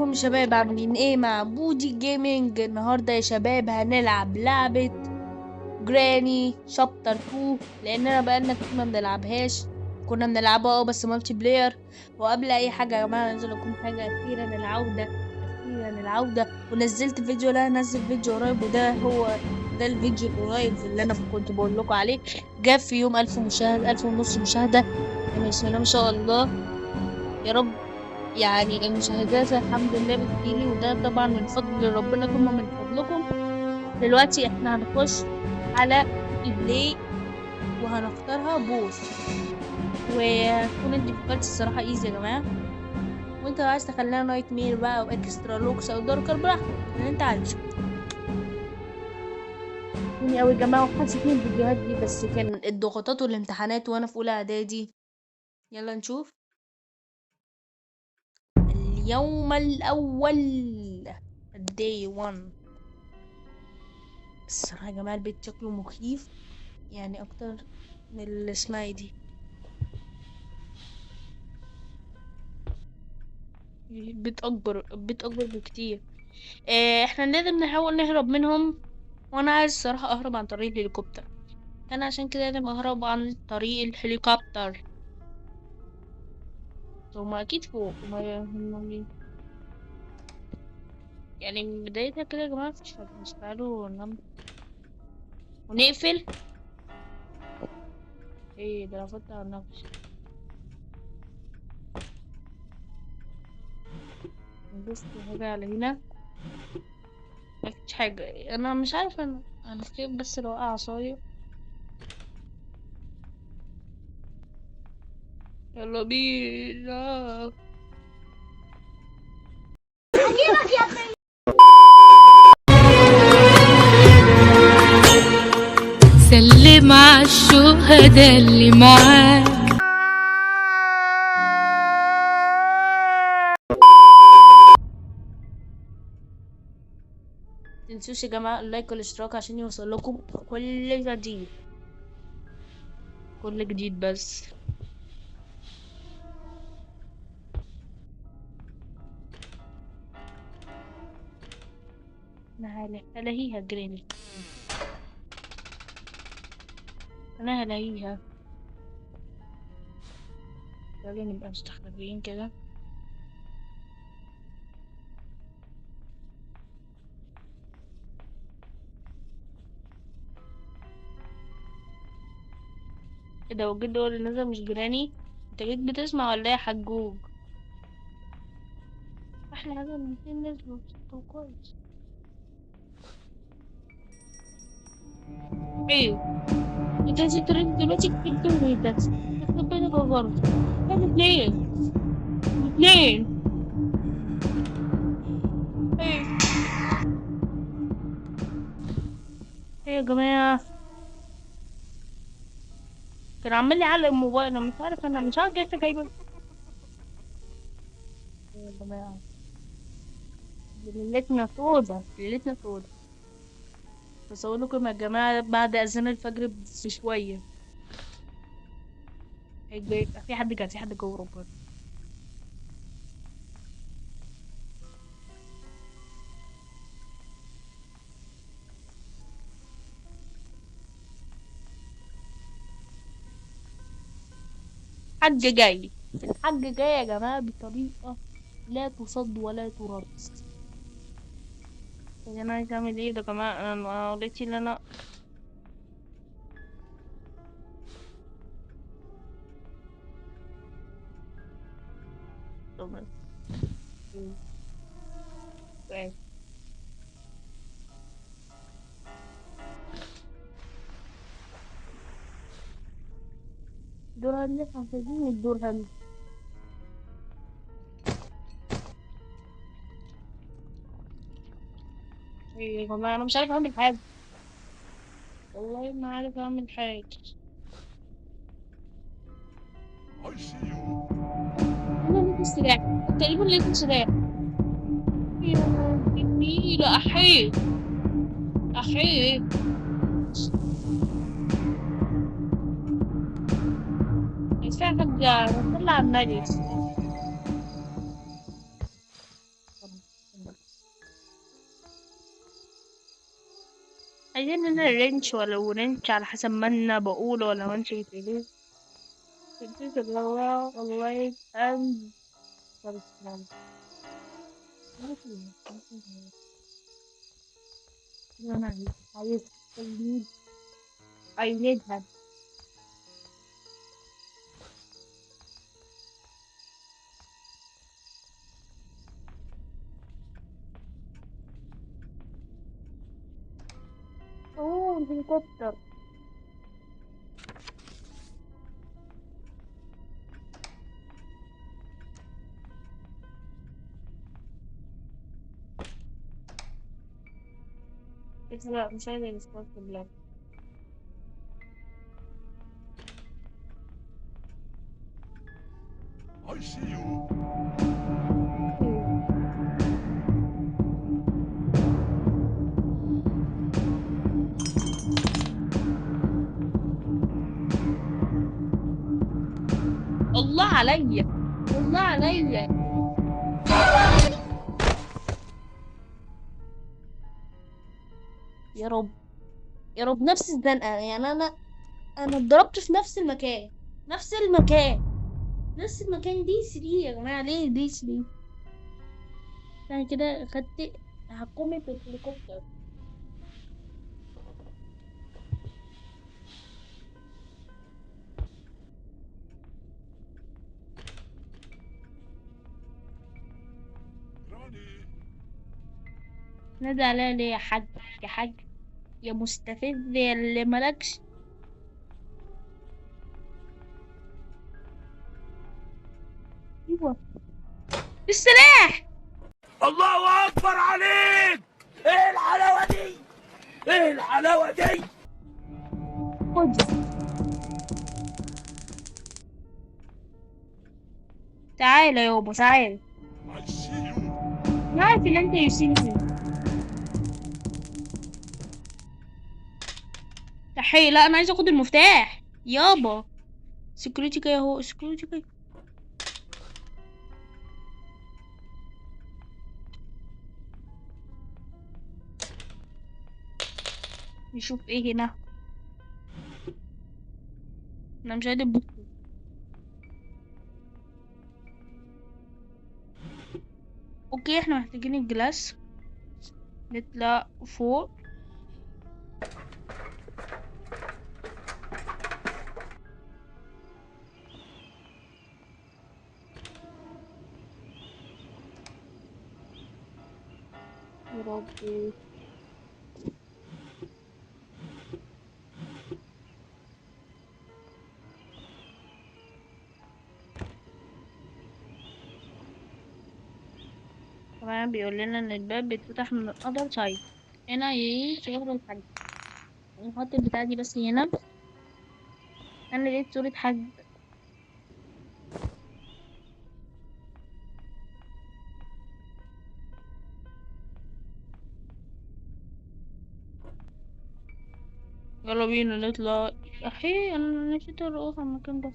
ازيكم يا شباب؟ عاملين ايه مع بودي جيمنج؟ النهارده يا شباب هنلعب لعبة جراني شابتر 2، لاننا بقالنا كتير ما بنلعبهاش. كنا بنلعبها بس مالتي بلاير. وقبل اي حاجه يا جماعه ننزل لكم حاجه، اخيرا العوده، اخيرا العوده. ونزلت فيديو، لا هنزل فيديو قريب، ده الفيديو القريب اللي انا كنت بقول لكم عليه. جاب في يوم 1000 مشاهده، 1000 ونص مشاهده. يعني بسم الله ما شاء الله، يا رب. يعني المشاهدات الحمد لله بتجيلي، وده طبعا من فضل ربنا ثم من فضلكم. دلوقتي احنا هنخش على البلاي وهنختارها بوث، وهتكون الديفيكالتي الصراحة ايزي يا جماعة. وانت لو عايز تخليها نايت مير بقى او اكسترا لوكس او داركر براحتك اللي انت عايزه. يعني اوي يا جماعة، وحشتني الفيديوهات دي، بس كان الضغوطات والامتحانات وانا في اولى اعدادي. يلا نشوف اليوم الاول، day 1. الصراحة يا جماعة البيت شكله مخيف، يعني أكتر من اللي اسمها ايه دي. البيت أكبر بكتير. احنا لازم نحاول نهرب منهم، وأنا عايز الصراحة أهرب عن طريق الهليكوبتر. أنا عشان كده لازم أهرب عن طريق الهليكوبتر. هما أكيد فوق، هما مين؟ يعني من بدايتها كده يا جماعة مفيش حاجة، بس تعالوا ننام ونقفل. ايه ده؟ أنا فوت على نفسي. نبص حاجة على هنا، مفيش حاجة. أنا مش عارفة، أنا كيف بس لو وقع عصاية. يلا بينا. سلم على الشهداء اللي معاك. متنسوش يا جماعة اللايك والاشتراك عشان يوصل لكم كل جديد، كل جديد بس. انا هلاقيها جريني، انا هلاقيها. يلا نبقى مستخبيين كده. ايه ده؟ وجد هو اللي نزل مش جراني؟ انت جيت بتسمع ولا ايه يا حجوج؟ احلى حاجة ان الاتنين نزلوا، طب كويس. ايه؟ انت دلوقتي كتبت ايه ده؟ يخرب بيتك غلط. الاتنين، الاتنين. ايه؟ ايه يا جماعة؟ كان عمال لي علق الموبايل، انا مش عارف جايبه جايبه. ايه يا جماعة؟ ليلتنا سودا، ليلتنا سودا. بس اقول لكم يا جماعه، بعد اذان الفجر بشويه هيبقى في حد جه، في حد جوه ربنا. حد جاي، الحاج جاي يا جماعه بطريقه لا تصد ولا ترد. يعني انا عايز اعمل ايه ده يا جماعه؟ انا قلتي اللي انا. طب كويس. دور هل احنا عايزين الدور هل. ايه يا جماعه؟ انا مش عارف اعمل حاجه، والله ما عارف اعمل حاجه. انا لقيت السلاح، تقريبا لقيت السلاح. يا جميل، احيه، احيه. في حاجه، طلع النجس. عايزين هنا رينش ولا ورنش على حسب ما انا بقول ولا ما انت بتقولي. تديك الله والله and personal. انا عايز I need her. اوه الهليكوبتر. بس لا مش عايزة السبورت بلاك. I see you. الله عليا الله عليا. يا رب يا رب نفس الزنقة يعني انا اتضربت في نفس المكان نفس المكان نفس المكان. دي 3 يا جماعة، ليه دي 3؟ انا كده خدت تحكمي في الهليكوبتر. Granny. نادي عليا ليه يا حاج؟ يا حاج يا مستفز يا اللي مالكش. ايوه السلاح. الله أكبر عليك! إيه الحلاوة دي؟ إيه الحلاوة دي؟ خد تعالى يابا تعالى. I see you. انا عارف ان انت يوسيني. تحية. لا انا عايزه اخد المفتاح يابا. سكيورتي جاي اهو، سكيورتي جاي. نشوف ايه هنا. انا مش قادر اوكي احنا محتاجين الجلاس. نطلع فوق. يا ربي طبعا بيقول لنا ان الباب بيتفتح من الأذر سايد. هنا ايه شغل الحاج. نحط البتاعة دي بس هنا. انا لقيت صورة حاج. يلا بينا نطلع. احي انا نسيت الرؤوس على المكان ده.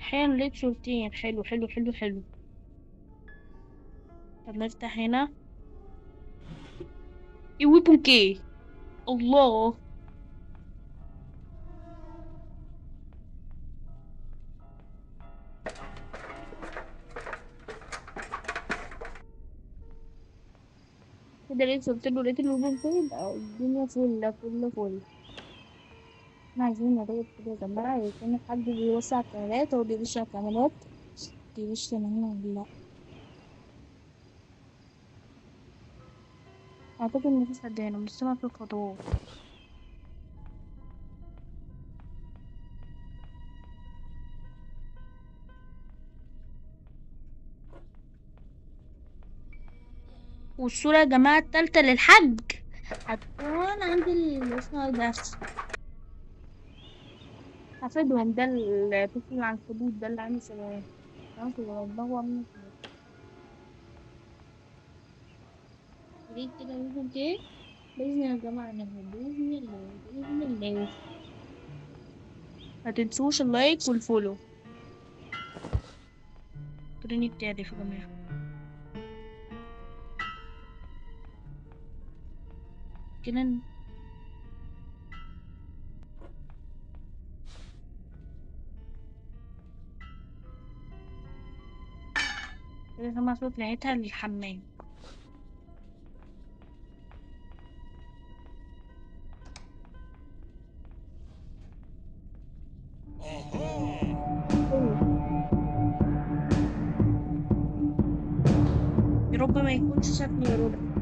احيانا لقيت صورتين. حلو حلو حلو حلو. طب نفتح هنا. ايه ويبون كي. الله. كده لقيت صورتين ولقيت الويبون كي. بقى الدنيا فل فل فل. احنا عايزين نراقب كده يا جماعة. يكون الحاج بيوسع الكاميرات. هو بيوسع الكاميرات. بيوسع من هنا ولا لا؟ اعتقد ان مفيش حد هنا. بس سمع في الخطوات. والصورة يا جماعة التالتة للحج هتكون عند اسمه ده حفيدهم. ده الطفل العنكبوت ده اللي عامل شبه ده هو عامل شبه. ليه كده يقول ايه؟ بإذن الله يا جماعة نعمل بإذن الله بإذن الله. متنسوش اللايك والفولو. تريني التعريف يا جماعة. كده كده سامع صوت نهايتها للحمام. يا رب ما يكونش شافني يا رب.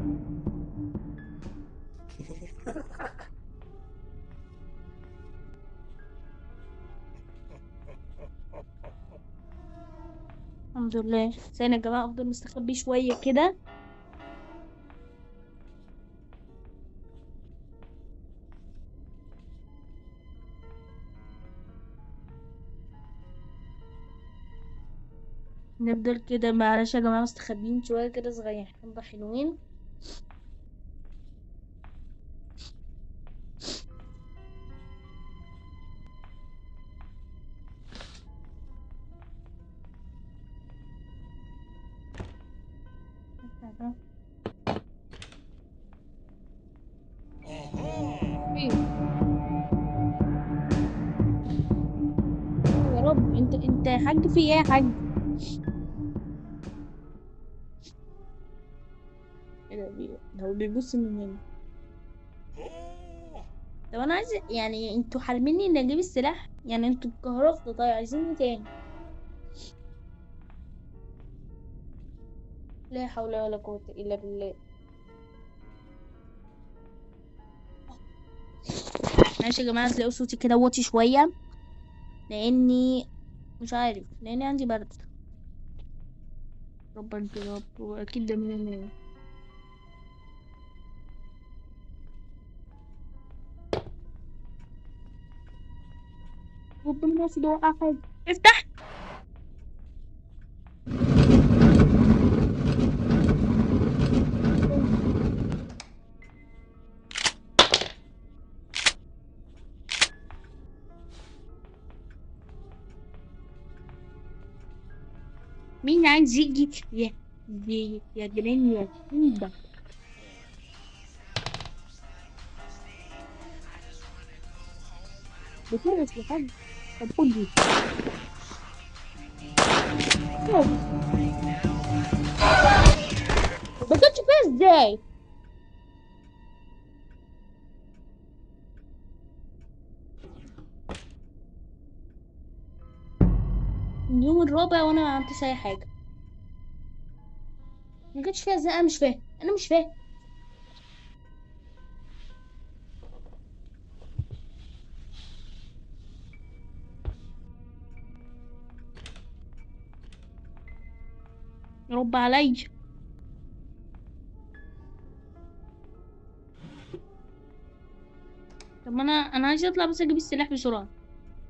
الحمد لله. ثانية يا جماعة، افضل مستخبي شوية كده. نفضل كده، معلش يا جماعة مستخبيين شوية كده صغيرين، حبة حلوين. ايه يا رب، انت يا حاج في ايه يا حاج؟ ايه ده ده هو بيبص من هنا. طب انا عايز، يعني انتوا حارميني اني اجيب السلاح، يعني انتوا اتكهرفتوا، طيب عايزين ايه تاني؟ لا حول ولا قوة الا بالله. معلش يا جماعة تلاقوا صوتي كده واطي شوية، لاني مش عارف، لاني عندي برد. ربنا يا رب، واكيد ده من النوم. ربنا في دعاء حاجة. افتح. مين عايز يجي يا جنان يا سيدة؟ بترقص يا حاج. طب خد دي. ما كنتش فيها ازاي؟ اليوم الرابع وانا ما عملتش اي حاجة. ما كنتش فيها ازاي؟ انا مش فاهم، انا مش فاهم. يا رب عليا. طب ما انا عايزه اطلع بس اجيب السلاح بسرعة.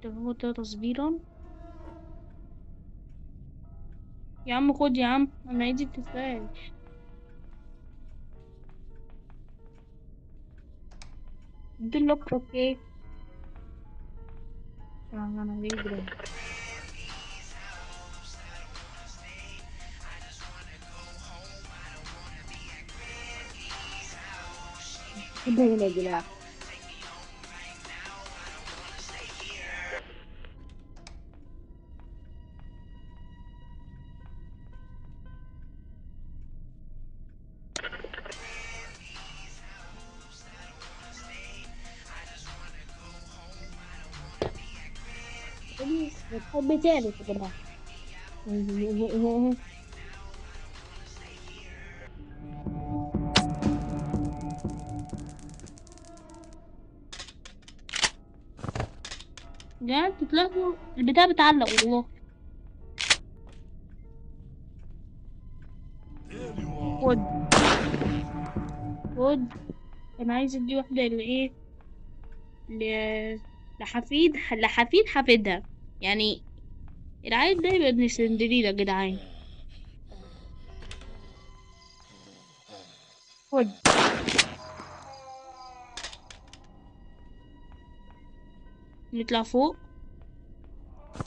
طب هو ده تصبيرا. يا عم خد يا عم، انا ايدي بتفرقش. دلوك اوكي. انا هجيب جرام. كده هنا يا جماعة. بتحب تعرف يا جماعة. يعني تلاقوا البتاع بتعلق والله. خد. خد. انا عايزه ادي واحده لايه، ل... لحفيد حفيدها، يعني العيل ده يبقى ابن سندريلا يا جدعان. خد. نطلع فوق،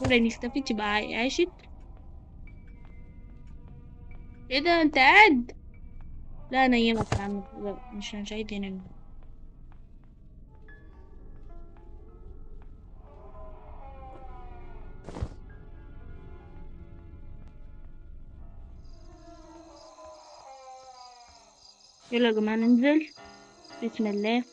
ولو اختفت تبقى عاشت. ايه ده انت قاعد؟ لا انيمك يا عم، لا، مش عايز ينام. يلا يا جماعة ننزل. بسم الله.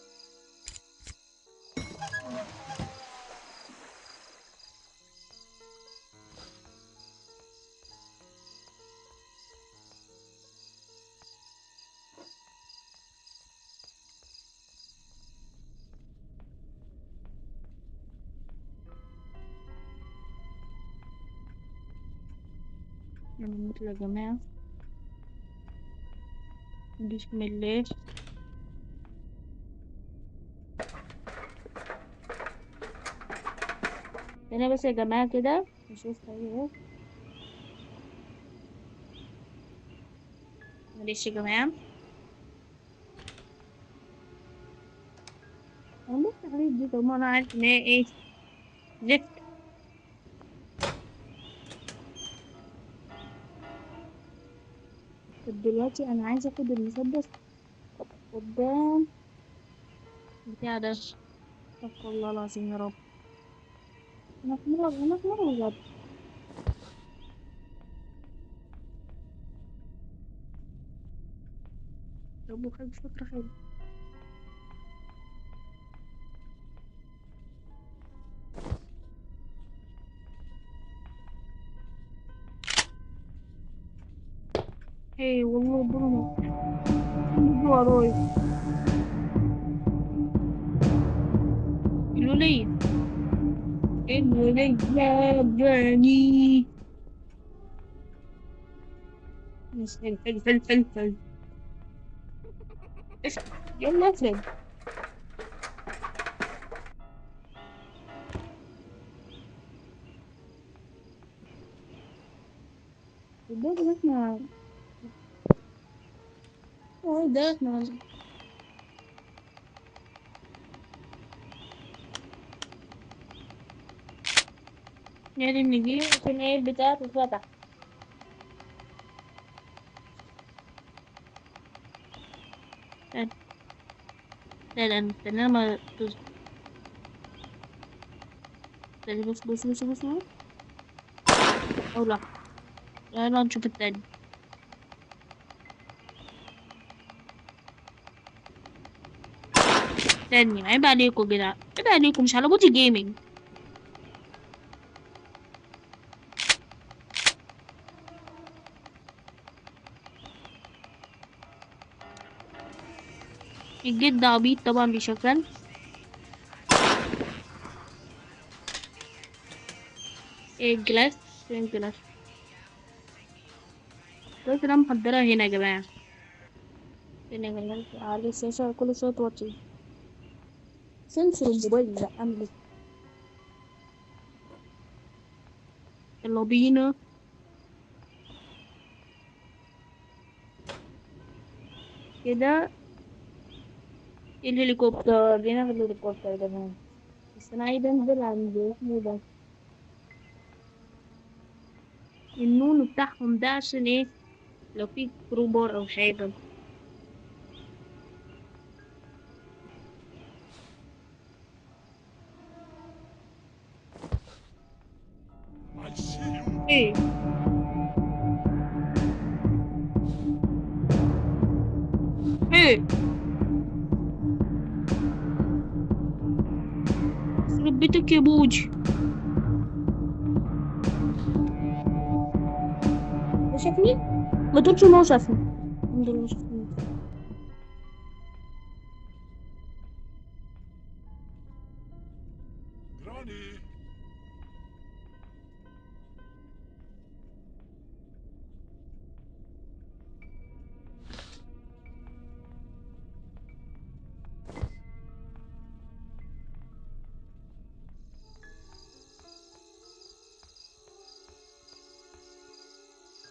يلا ننزل يا جماعة. بسم الله. هنا بس يا جماعة كده نشوف حاجة. معلش يا جماعة. انا بص عليه دي، طب ما انا عارف ان هي ايه، زفت. طب دلوقتي انا عايزة اخد المسدس قدام بتاع ده. استغفر الله العظيم يا رب. انا في مرة غلط. طب وخد فترة حلوة. ايه والله برمى بيجي ورايا. الولية. الولية جاني. بس فل. افتح يلا افرد. ده احنا. ده احنا يعني نجيب عشان ايه بتاعته اتفتح. لا استنى ما بص. او لا. لا نشوف التاني. تاني عيب عليكم كده، عيب عليكم مش على بودي جيمنج. الجد عبيط طبعا بيشغل. ايه الجلاس؟ فين الجلاس؟ دلوقتي انا محضرة هنا يا جماعة. فين يا جماعة؟ على الشاشة كل شوية توطي. سنسور الموبايل ده اعمل ايه؟ يلا بينا. كده الهليكوبتر لينا في الهليكوبتر يا جماعة. بس انا عايزة انزل عند اسمه ده النون بتاعهم ده عشان ايه، لو في كروبار او حاجة. I see you. ايه ايه يخرب بيتك يا بوجي. ده شافني؟ ما تقولش ان هو شافني. الحمد لله ما شافني. Granny.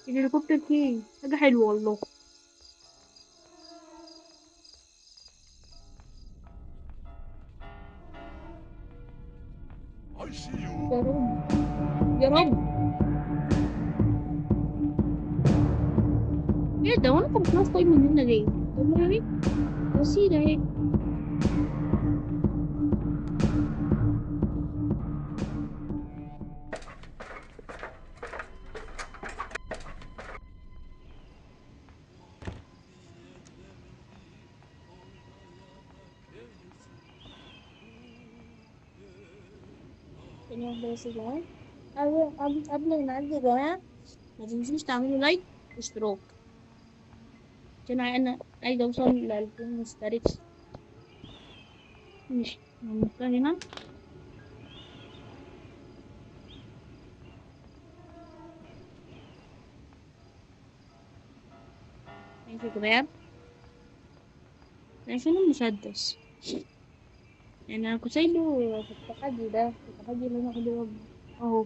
الهليكوبتر فيه حاجة حلوة والله. I see you. يا رب يا رب. ايه ده وانا كنت خلاص طيب من هنا ليه؟ طب ما ايه وسيلة اهي. ثانية واحدة بس يا جماعة. قبل ما أعدي يا جماعة، ما تنسوش تعملوا لايك واشتراك عشان أنا عايزة أوصل ل2000 مشترك. ماشي، هنختار هنا. ماشي يا جماعة، عشان المسدس يعني أنا كنت سايبه في التحدي ده، في التحدي اللي أنا كنت أهو.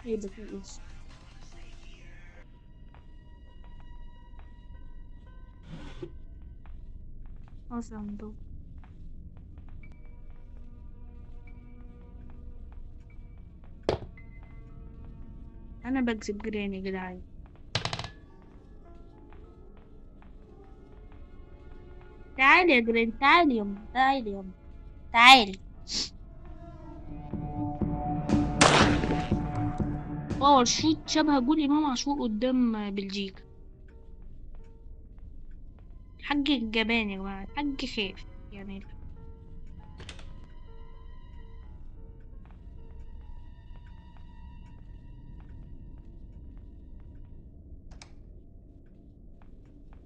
ايه ده، في ايه؟ أصلا ده أنا بكذب جيراني يا جدعان. تعالي يا جيران، تعالي يما، تعالي يما، تعالي. باور شوت شبه جول إمام عاشور قدام بلجيكا. الحاج الجبان يا جماعة، الحاج خاف يعني.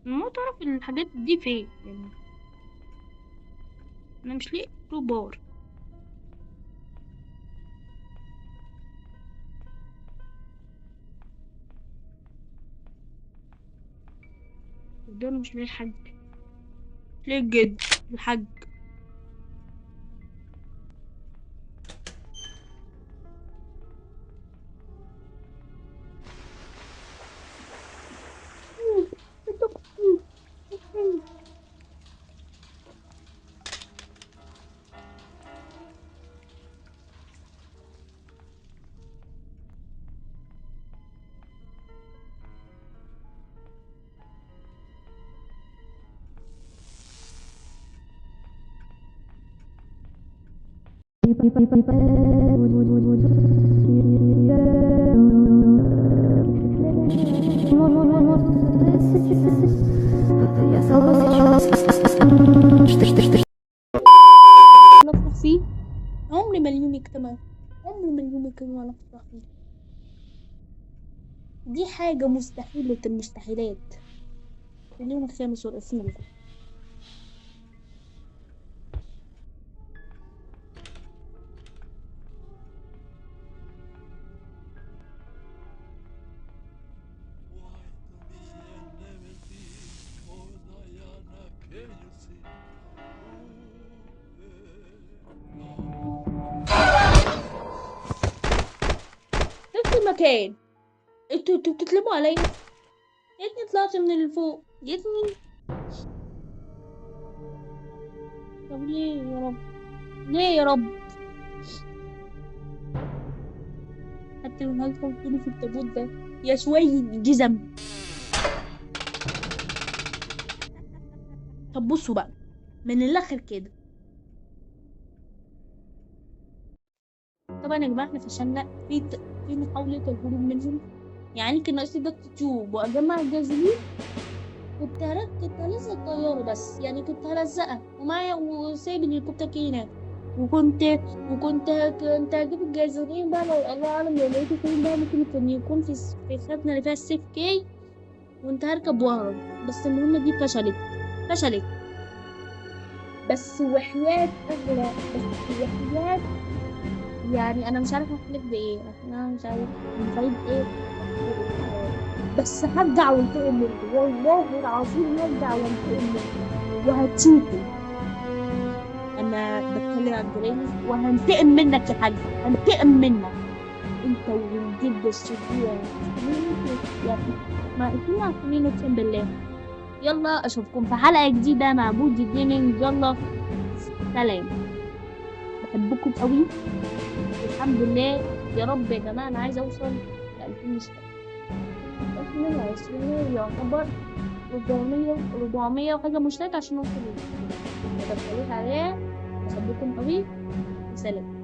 ما تعرف الحاجات دي فين يعني. أنا مش ليه برو باور. ده أنا مش ليه الحاج، ليه الجد الحاج. نفرح فيه. عمري ما اليوم يكتمل، عمري ما اليوم يكتمل ولا أفرح فيه. دي حاجة مستحيلة المستحيلات. في اليوم الخامس والأخير. نفس المكان. انتوا بتتلموا عليا يا ابني، طلعت من اللي فوق يا ابني. طب ليه يا رب، ليه يا رب؟ حتى لو هتحطوني في التابوت ده يا شوية جزم. طب بصوا بقى من الاخر كده. طبعا يا جماعة احنا فشلنا في محاولة الهروب منهم. يعني كان ناقص لي ده تيوب واجمع الجاذبين. كنت هلزق الطيارة بس، يعني كنت هلزقها ومعايا وسايب الهليكوبتر كده هناك. كنت هجيب الجاذبين بقى، لو الله اعلم لو لقيته فين بقى، ممكن يكون في الخزنة اللي فيها السيف كي. كنت هركب واهرب. بس المهمة دي فشلت. بس وحياة أغلى، بس وحياة. يعني أنا مش عارفة أحلف بإيه، أنا مش عارفة مفايد إيه. بس هرجع وانتقم منه، والله العظيم هرجع وانتقم منه وهتشوفه. أنا بتكلم عن جيراني وهنتقم منك يا حاج، هنتقم منك أنت والجد الشرير. يا ما إحنا عارفين، أقسم بالله. يلا أشوفكم في حلقة جديدة مع بودي جيمنج. يلا سلام. بحبكم قوي الحمد لله. يا رب يا جماعة أنا عايزة أوصل ل2000 مشترك. 2020 يعتبر 400 وحاجة مشترك عشان أوصل ما تبخلوش عليها. بحبكم قوي. سلام.